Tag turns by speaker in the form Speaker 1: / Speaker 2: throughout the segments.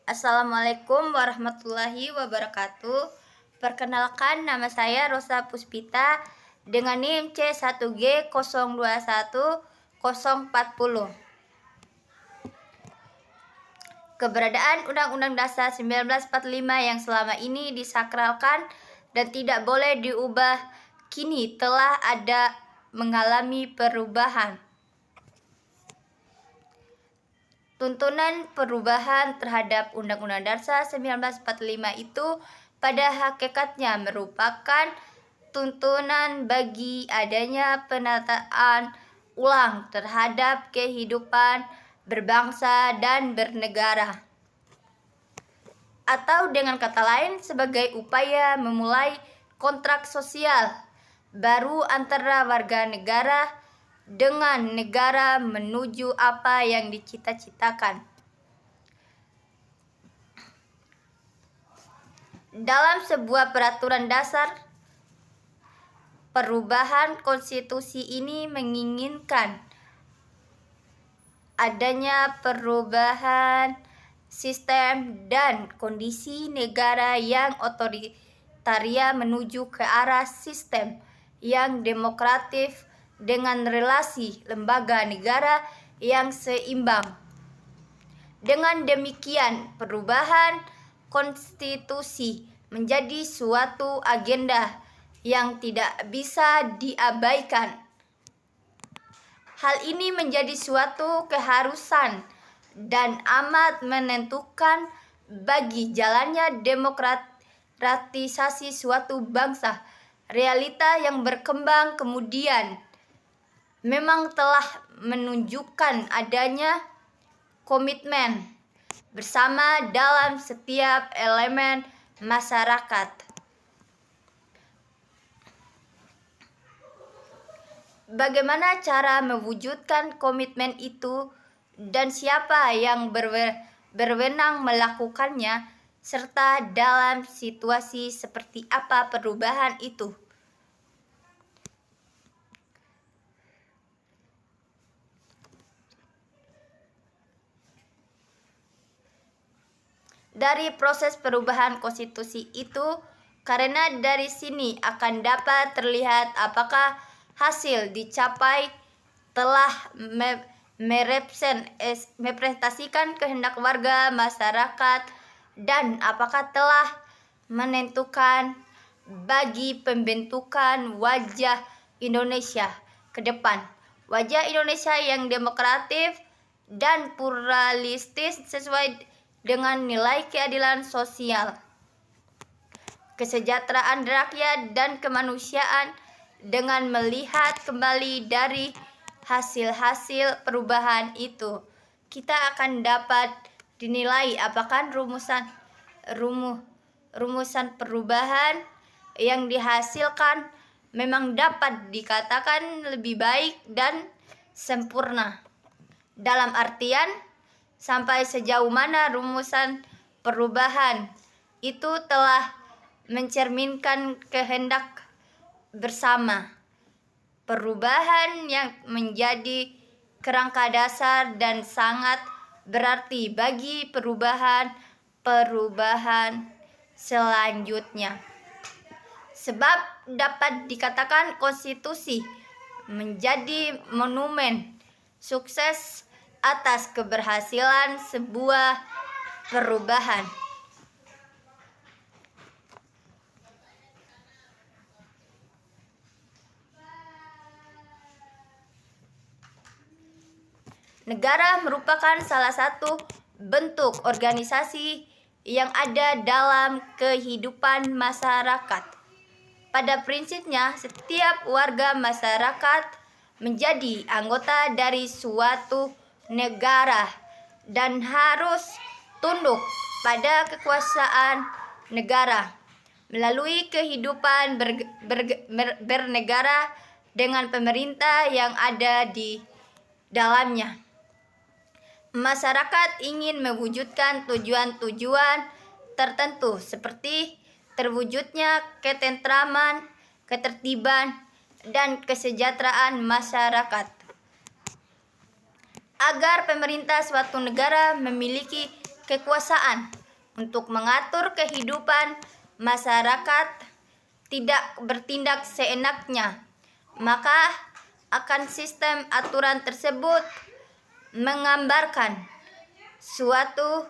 Speaker 1: Assalamualaikum warahmatullahi wabarakatuh. Perkenalkan, nama saya Rosa Puspita dengan NIM C1G021040. Keberadaan Undang-Undang Dasar 1945 yang selama ini disakralkan dan tidak boleh diubah kini telah ada mengalami perubahan. Tuntunan perubahan terhadap Undang-Undang Dasar 1945 itu pada hakikatnya merupakan tuntunan bagi adanya penataan ulang terhadap kehidupan berbangsa dan bernegara. Atau dengan kata lain, sebagai upaya memulai kontrak sosial baru antara warga negara dengan negara menuju apa yang dicita-citakan. Dalam sebuah peraturan dasar, perubahan konstitusi ini menginginkan adanya perubahan sistem dan kondisi negara yang otoritaria menuju ke arah sistem yang demokratis dengan relasi lembaga negara yang seimbang. Dengan demikian, perubahan konstitusi menjadi suatu agenda yang tidak bisa diabaikan. Hal ini menjadi suatu keharusan dan amat menentukan bagi jalannya demokratisasi suatu bangsa. Realita yang berkembang kemudian memang telah menunjukkan adanya komitmen bersama dalam setiap elemen masyarakat. Bagaimana cara mewujudkan komitmen itu dan siapa yang berwenang melakukannya, serta dalam situasi seperti apa perubahan itu? Dari proses perubahan konstitusi itu, karena dari sini akan dapat terlihat apakah hasil dicapai telah merepresentasikan kehendak warga masyarakat dan apakah telah menentukan bagi pembentukan wajah Indonesia ke depan. Wajah Indonesia yang demokratis dan pluralistis sesuai dengan nilai keadilan sosial, kesejahteraan rakyat dan kemanusiaan. Dengan melihat kembali dari hasil-hasil perubahan itu, kita akan dapat dinilai apakah rumusan perubahan yang dihasilkan memang dapat dikatakan lebih baik dan sempurna. Dalam artian, sampai sejauh mana rumusan perubahan itu telah mencerminkan kehendak bersama. Perubahan yang menjadi kerangka dasar dan sangat berarti bagi perubahan selanjutnya. Sebab dapat dikatakan konstitusi menjadi monumen sukses atas keberhasilan sebuah perubahan. Negara merupakan salah satu bentuk organisasi yang ada dalam kehidupan masyarakat. Pada prinsipnya, setiap warga masyarakat menjadi anggota dari suatu negara dan harus tunduk pada kekuasaan negara melalui kehidupan bernegara dengan pemerintah yang ada di dalamnya. Masyarakat ingin mewujudkan tujuan-tujuan tertentu seperti terwujudnya ketentraman, ketertiban, dan kesejahteraan masyarakat. Agar pemerintah suatu negara memiliki kekuasaan untuk mengatur kehidupan masyarakat tidak bertindak seenaknya, maka akan sistem aturan tersebut menggambarkan suatu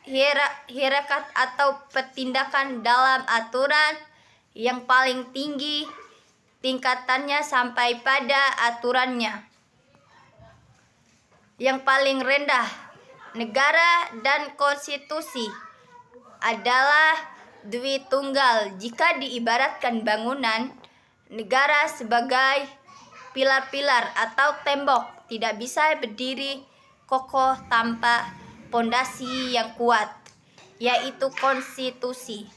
Speaker 1: hierarki atau pertindakan dalam aturan yang paling tinggi tingkatannya sampai pada aturannya yang paling rendah. Negara dan konstitusi adalah dui tunggal. Jika diibaratkan bangunan, negara sebagai pilar-pilar atau tembok tidak bisa berdiri kokoh tanpa pondasi yang kuat, yaitu konstitusi.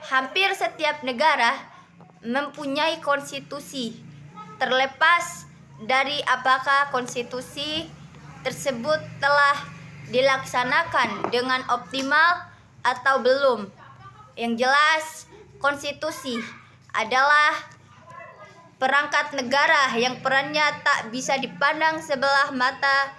Speaker 1: Hampir setiap negara mempunyai konstitusi, terlepas dari apakah konstitusi tersebut telah dilaksanakan dengan optimal atau belum. Yang jelas, konstitusi adalah perangkat negara yang perannya tak bisa dipandang sebelah mata.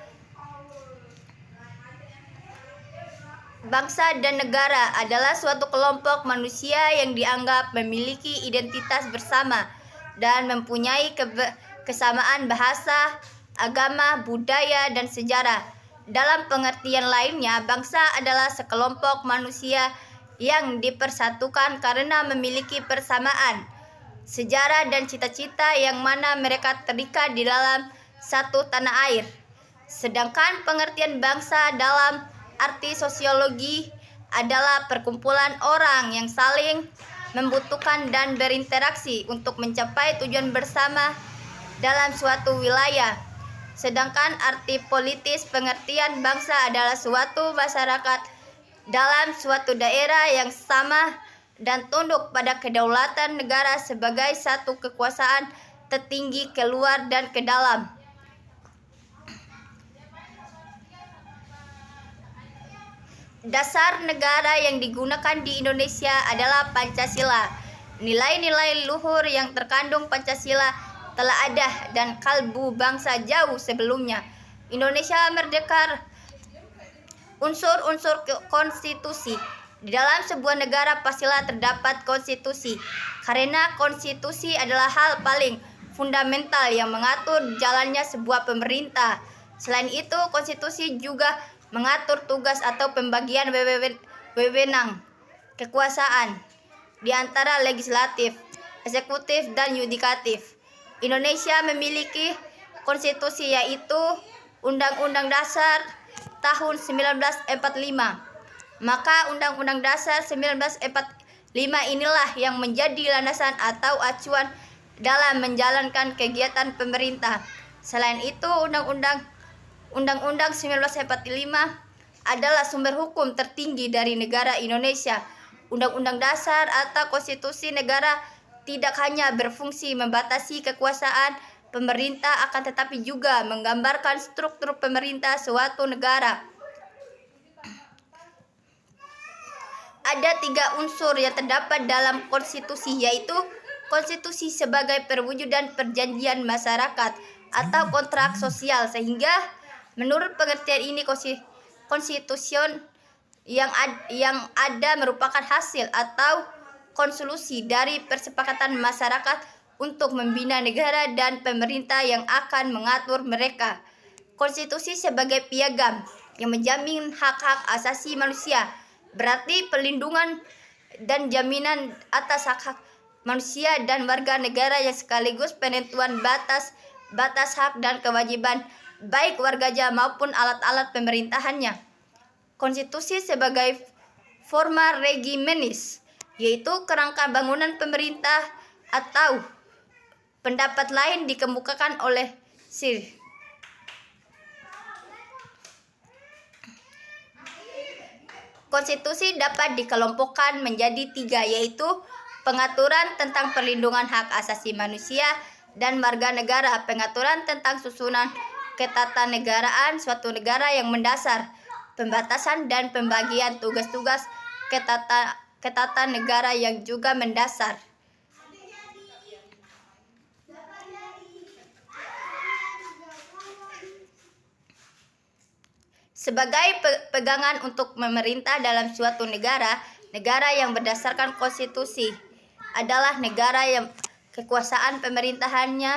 Speaker 1: Bangsa dan negara adalah suatu kelompok manusia yang dianggap memiliki identitas bersama dan mempunyai kesamaan bahasa, agama, budaya, dan sejarah. Dalam pengertian lainnya, bangsa adalah sekelompok manusia yang dipersatukan karena memiliki persamaan sejarah dan cita-cita yang mana mereka terikat di dalam satu tanah air. Sedangkan pengertian bangsa dalam arti sosiologi adalah perkumpulan orang yang saling membutuhkan dan berinteraksi untuk mencapai tujuan bersama dalam suatu wilayah. Sedangkan arti politis pengertian bangsa adalah suatu masyarakat dalam suatu daerah yang sama dan tunduk pada kedaulatan negara sebagai satu kekuasaan tertinggi keluar dan ke dalam. Dasar negara yang digunakan di Indonesia adalah Pancasila. Nilai-nilai luhur yang terkandung Pancasila telah ada dan kalbu bangsa jauh sebelumnya. Indonesia merdeka. Unsur-unsur konstitusi. Di dalam sebuah negara pastilah terdapat konstitusi, karena konstitusi adalah hal paling fundamental yang mengatur jalannya sebuah pemerintah. Selain itu, konstitusi juga mengatur tugas atau pembagian wewenang kekuasaan di antara legislatif, eksekutif, dan yudikatif. Indonesia memiliki konstitusi, yaitu Undang-Undang Dasar tahun 1945. Maka Undang-Undang Dasar 1945 inilah yang menjadi landasan atau acuan dalam menjalankan kegiatan pemerintah. Selain itu, Undang-Undang 1945 adalah sumber hukum tertinggi dari negara Indonesia. Undang-Undang Dasar atau konstitusi negara tidak hanya berfungsi membatasi kekuasaan pemerintah, akan tetapi juga menggambarkan struktur pemerintah suatu negara. Ada 3 unsur yang terdapat dalam konstitusi, yaitu konstitusi sebagai perwujudan perjanjian masyarakat atau kontrak sosial, sehingga menurut pengertian ini konstitusion yang ada merupakan hasil atau konsolusi dari persepakatan masyarakat untuk membina negara dan pemerintah yang akan mengatur mereka. Konstitusi sebagai piagam yang menjamin hak-hak asasi manusia, berarti perlindungan dan jaminan atas hak-hak manusia dan warga negara yang sekaligus penentuan batas hak dan kewajiban baik warganya maupun alat-alat pemerintahannya. Konstitusi sebagai forma regimenis, yaitu kerangka bangunan pemerintah atau pendapat lain dikemukakan oleh Sir. Konstitusi dapat dikelompokkan menjadi 3, yaitu pengaturan tentang perlindungan hak asasi manusia dan warga negara, pengaturan tentang susunan ketatanegaraan suatu negara yang mendasar, pembatasan dan pembagian tugas-tugas ketatanegaraan yang juga mendasar. Sebagai pegangan untuk memerintah dalam suatu negara, negara yang berdasarkan konstitusi adalah negara yang kekuasaan pemerintahannya,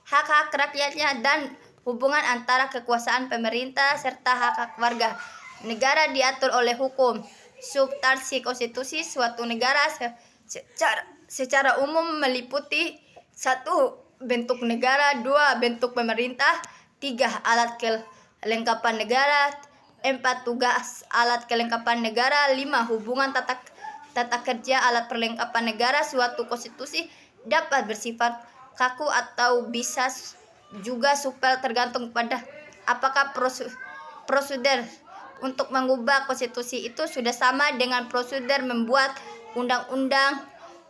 Speaker 1: hak-hak rakyatnya, dan hubungan antara kekuasaan pemerintah serta hak-hak warga negara diatur oleh hukum. Substansi konstitusi suatu negara secara umum meliputi 1. Bentuk negara, 2. Bentuk pemerintah, 3. Alat kelengkapan negara, 4. Tugas alat kelengkapan negara, 5. Hubungan tata kerja alat perlengkapan negara. Suatu konstitusi dapat bersifat kaku atau bisa juga supel, tergantung pada apakah prosedur untuk mengubah konstitusi itu sudah sama dengan prosedur membuat undang-undang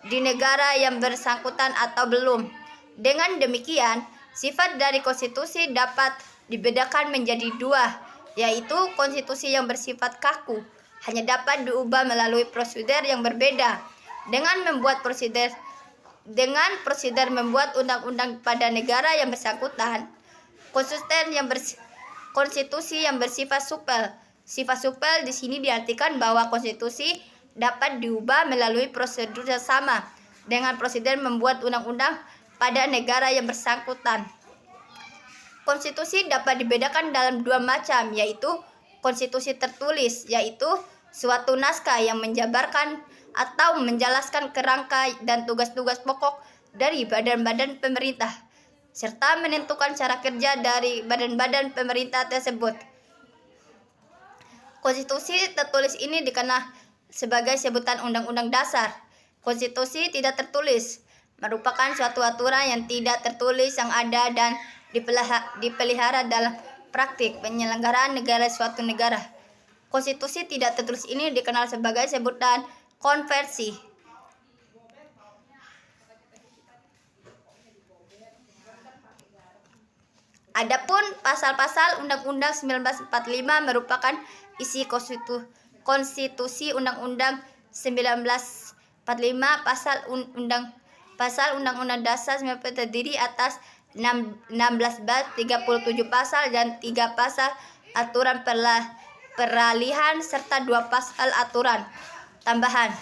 Speaker 1: di negara yang bersangkutan atau belum. Dengan demikian, sifat dari konstitusi dapat dibedakan menjadi 2, yaitu konstitusi yang bersifat kaku hanya dapat diubah melalui prosedur yang berbeda. Dengan prosedur membuat undang-undang pada negara yang bersangkutan, konstitusi yang bersifat supel. Sifat supel di sini diartikan bahwa konstitusi dapat diubah melalui prosedur yang sama dengan prosedur membuat undang-undang pada negara yang bersangkutan. Konstitusi dapat dibedakan dalam 2 macam, yaitu konstitusi tertulis, yaitu suatu naskah yang menjabarkan atau menjelaskan kerangka dan tugas-tugas pokok dari badan-badan pemerintah, serta menentukan cara kerja dari badan-badan pemerintah tersebut. Konstitusi tertulis ini dikenal sebagai sebutan Undang-Undang Dasar. Konstitusi tidak tertulis merupakan suatu aturan yang tidak tertulis yang ada dan dipelihara dalam praktik penyelenggaraan negara suatu negara. Konstitusi tidak tertulis ini dikenal sebagai sebutan konversi. Adapun pasal-pasal Undang-Undang 1945 merupakan isi konstitusi Undang-Undang 1945. Pasal Undang-Undang Dasar 1945 terdiri atas 16 bab, 37 pasal dan 3 pasal aturan peralihan serta 2 pasal aturan tambahan.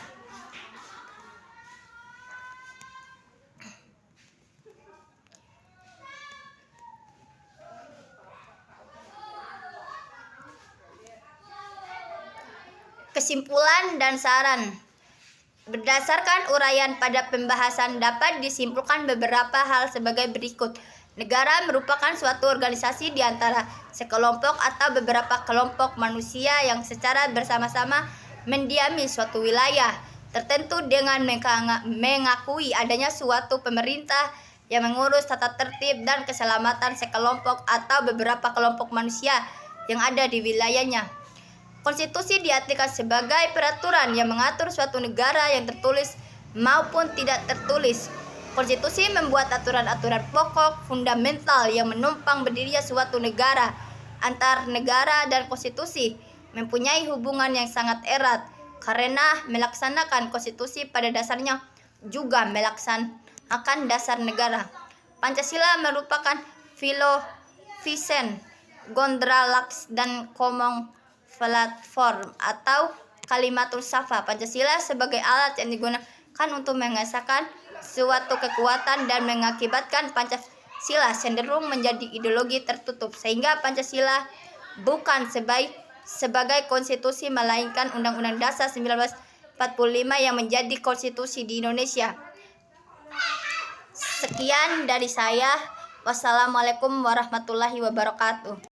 Speaker 1: Kesimpulan dan saran. Berdasarkan uraian pada pembahasan dapat disimpulkan beberapa hal sebagai berikut. Negara merupakan suatu organisasi di antara sekelompok atau beberapa kelompok manusia yang secara bersama-sama mendiami suatu wilayah tertentu dengan mengakui adanya suatu pemerintah yang mengurus tata tertib dan keselamatan sekelompok atau beberapa kelompok manusia yang ada di wilayahnya. Konstitusi diartikan sebagai peraturan yang mengatur suatu negara yang tertulis maupun tidak tertulis. Konstitusi membuat aturan-aturan pokok fundamental yang menumpang berdirinya suatu negara. Antar negara dan konstitusi mempunyai hubungan yang sangat erat karena melaksanakan konstitusi pada dasarnya juga melaksanakan dasar negara. Pancasila merupakan filosofisen Gondralaks dan Komong platform atau kalimatul safa. Pancasila sebagai alat yang digunakan untuk mengesahkan suatu kekuatan dan mengakibatkan Pancasila cenderung menjadi ideologi tertutup, sehingga Pancasila bukan sebagai konstitusi melainkan Undang-Undang Dasar 1945 yang menjadi konstitusi di Indonesia. Sekian dari saya. Wassalamualaikum warahmatullahi wabarakatuh.